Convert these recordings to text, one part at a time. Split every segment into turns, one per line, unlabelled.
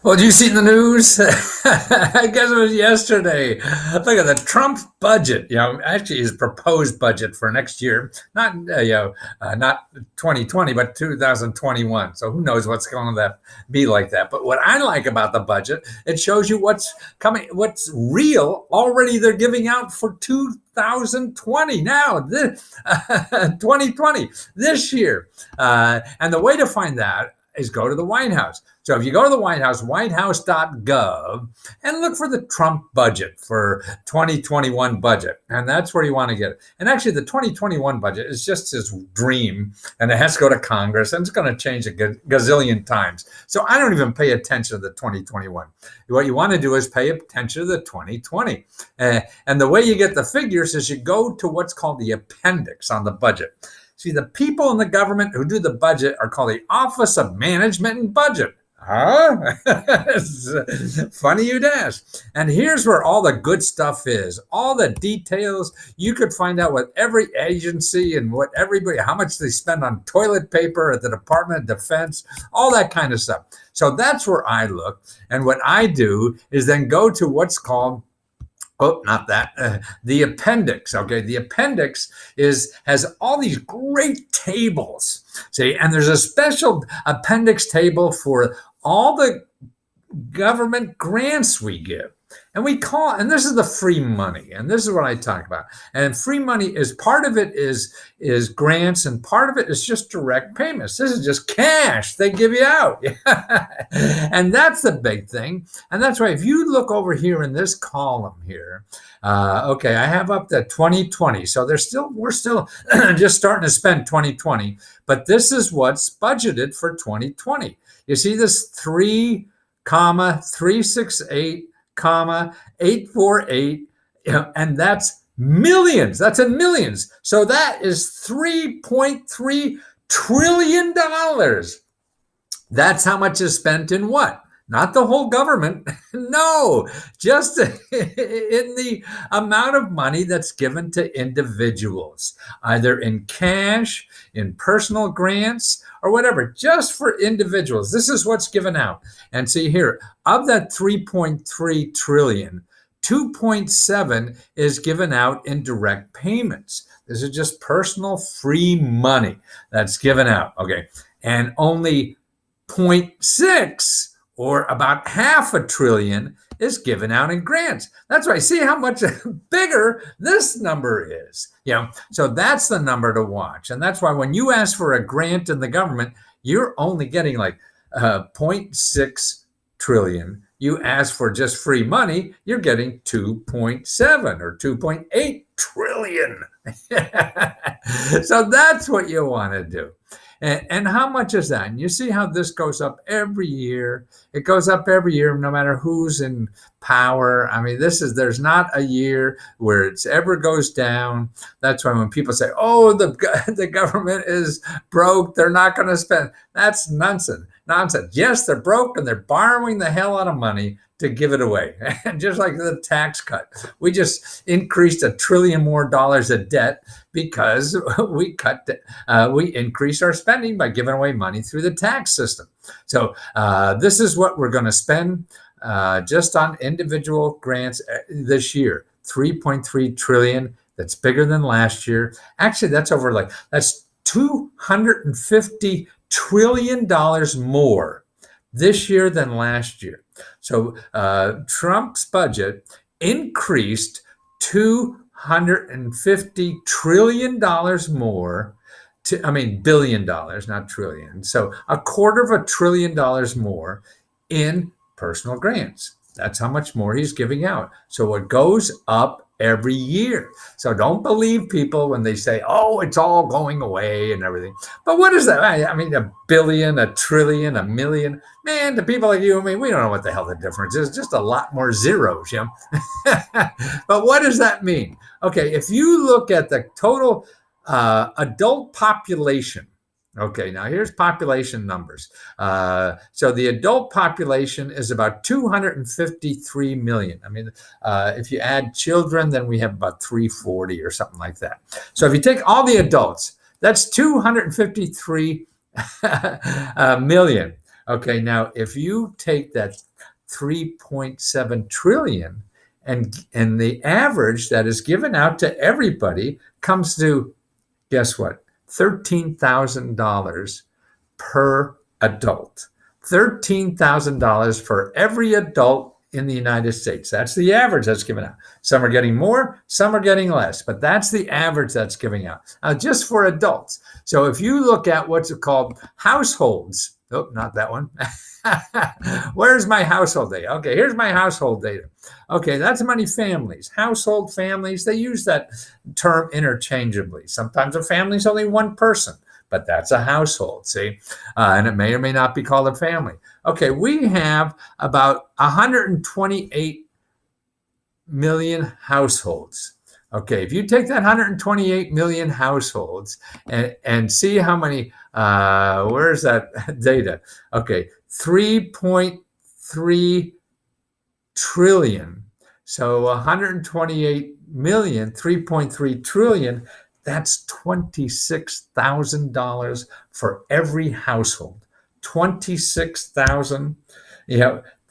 Well, did you see the news? I guess it was yesterday. Look at the Trump budget. Actually, his proposed budget for next year, not 2020, but 2021. So who knows what's going to be like that? But what I like about the budget, it shows you what's coming, what's real. Already, they're giving out for 2020 now, 2020 this year, and the way to find that is go to the White House. So if you go to the White House, whitehouse.gov, and look for the Trump budget for 2021 budget. And that's where you want to get it. And actually, the 2021 budget is just his dream, and it has to go to Congress, and it's going to change a gazillion times. So I don't even pay attention to the 2021. What you want to do is pay attention to the 2020. And the way you get the figures is you go to what's called the appendix on the budget. See, the people in the government who do the budget are called the Office of Management and Budget. Huh? Funny you'd ask. And here's where all the good stuff is. All the details. You could find out what every agency and what everybody, how much they spend on toilet paper at the Department of Defense, all that kind of stuff. So that's where I look. And what I do is then go to what's called the appendix. Okay, the appendix has all these great tables. See, and there's a special appendix table for all the government grants we give. And and this is the free money, and this is what I talk about. And free money is part of it is grants, and part of it is just direct payments. This is just cash they give you out. And that's the big thing. And that's why if you look over here in this column here, I have up to 2020. So we're still just starting to spend 2020, but this is what's budgeted for 2020. You see this 3,368, 848, and that's millions. That's in millions. So that is $3.3 trillion. That's how much is spent in what? Not the whole government. No, just in the amount of money that's given to individuals, either in cash, in personal grants, or whatever, just for individuals. This is what's given out. And see here, of that 3.3 trillion, 2.7 is given out in direct payments. This is just personal free money that's given out. Okay. And only 0.6, or about $500 billion, is given out in grants. That's right. See how much bigger this number is. So that's the number to watch. And that's why when you ask for a grant in the government, you're only getting like 0.6 trillion. You ask for just free money, you're getting 2.7 or 2.8 trillion. So that's what you want to do. And how much is that? And you see how this goes up every year. It goes up every year, no matter who's in power. I mean, there's not a year where it ever goes down. That's why when people say, oh, the government is broke, they're not going to spend. That's nonsense. Yes, they're broke and they're borrowing the hell out of money to give it away. And just like the tax cut, we just increased $1 trillion more of debt because we increased our spending by giving away money through the tax system. So this is what we're going to spend just on individual grants this year, 3.3 trillion. That's bigger than last year. Actually, that's $250 trillion more this year than last year. So Trump's budget increased $250 trillion more billion dollars, not trillion. So $250 billion more in personal grants. That's how much more he's giving out. So it goes up every year. So don't believe people when they say, oh, it's all going away and everything. But what is that? I mean, $1 billion, $1 trillion, $1 million. Man, to people like you, we don't know what the hell the difference is. Just a lot more zeros, But what does that mean? Okay, if you look at the total adult population, okay, now here's population numbers. So the adult population is about 253 million. I mean, if you add children, then we have about 340 or something like that. So if you take all the adults, that's 253 million. Okay, now if you take that 3.7 trillion, and the average that is given out to everybody comes to, guess what, $13,000 per adult. $13,000 for every adult in the United States. That's the average that's given out. Some are getting more, some are getting less, but that's the average that's giving out. Now, just for adults. So if you look at what's called households, oh, not that one. Where's my household data? Okay, here's my household data. Okay, that's many families. Household families, they use that term interchangeably. Sometimes a family is only one person, but that's a household, see? And it may or may not be called a family. Okay, we have about 128 million households. Okay, if you take that 128 million households and see how many, where's that data? Okay, 3.3 trillion. So 128 million, 3.3 trillion, that's $26,000 for every household. $26,313.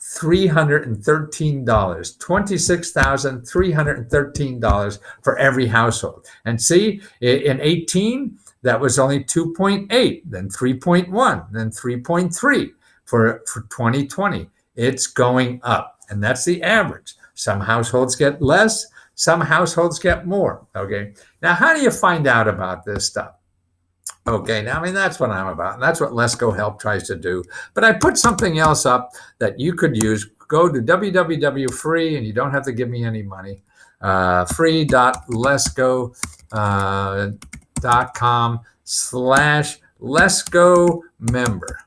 $26,313 for every household. And see, in 18, that was only 2.8, then 3.1, then 3.3 for 2020. It's going up, and that's the average. Some households get less, some households get more. Okay, now how do you find out about this stuff? Okay, now, I mean, that's what I'm about, and that's what Lesko Help tries to do. But I put something else up that you could use. Go to www.free, and you don't have to give me any money, free.lesko.com/Lesko member.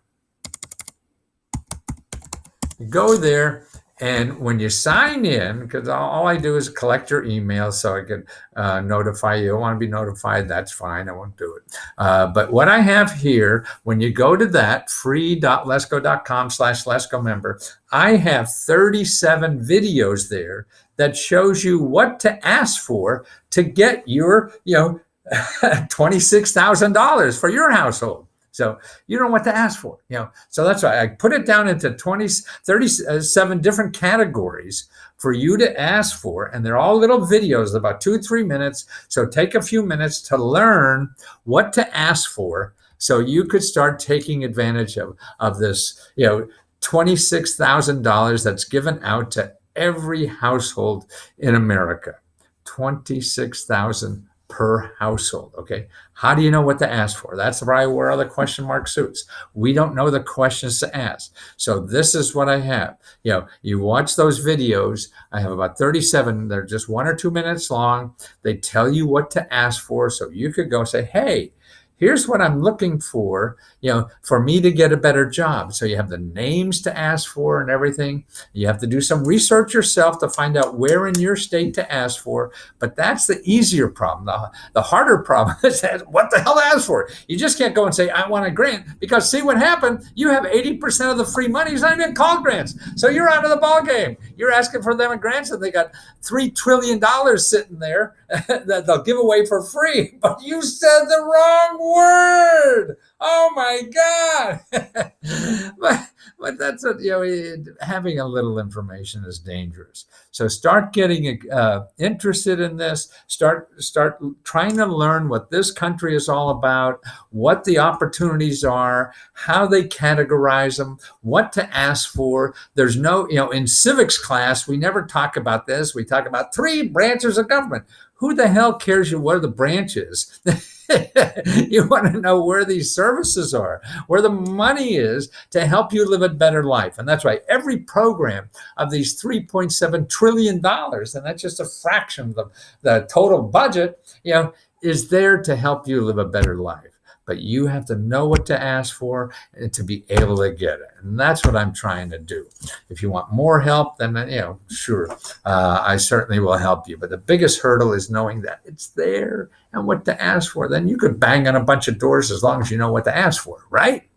Go there, and when you sign in, because all I do is collect your email so I can notify you. You don't want to be notified, that's fine, I won't do it. But what I have here, when you go to that, free.lesko.com/Lesko member, I have 37 videos there that shows you what to ask for to get your, $26,000 for your household. So you don't know what to ask for, So that's why I put it down into 37 different categories for you to ask for. And they're all little videos, about 2 or 3 minutes. So take a few minutes to learn what to ask for so you could start taking advantage of this, $26,000 that's given out to every household in America. 26,000 per household. Okay, how do you know what to ask for? That's probably where all the question mark suits. We don't know the questions to ask. So this is what I have. You watch those videos. I have about 37. They're just 1 or 2 minutes long. They tell you what to ask for, so you could go say, hey, here's what I'm looking for, for me to get a better job. So you have the names to ask for and everything. You have to do some research yourself to find out where in your state to ask for. But that's the easier problem. The harder problem is what the hell to ask for. You just can't go and say, I want a grant, because see what happened? You have 80% of the free money is not even called grants. So you're out of the ball game. You're asking for them in grants, and they got $3 trillion sitting there that they'll give away for free. But you said the wrong word. Oh my God. but that's what, having a little information is dangerous. So start getting interested in this. Start trying to learn what this country is all about, what the opportunities are, how they categorize them, what to ask for. There's no, in civics class, we never talk about this. We talk about 3 branches of government. Who the hell cares what are the branches? You want to know where these services are, where the money is to help you live a better life. And that's why every program of these $3.7 trillion, and that's just a fraction of the total budget, is there to help you live a better life. But you have to know what to ask for and to be able to get it. And that's what I'm trying to do. If you want more help, then, sure, I certainly will help you. But the biggest hurdle is knowing that it's there and what to ask for. Then you could bang on a bunch of doors as long as you know what to ask for, right?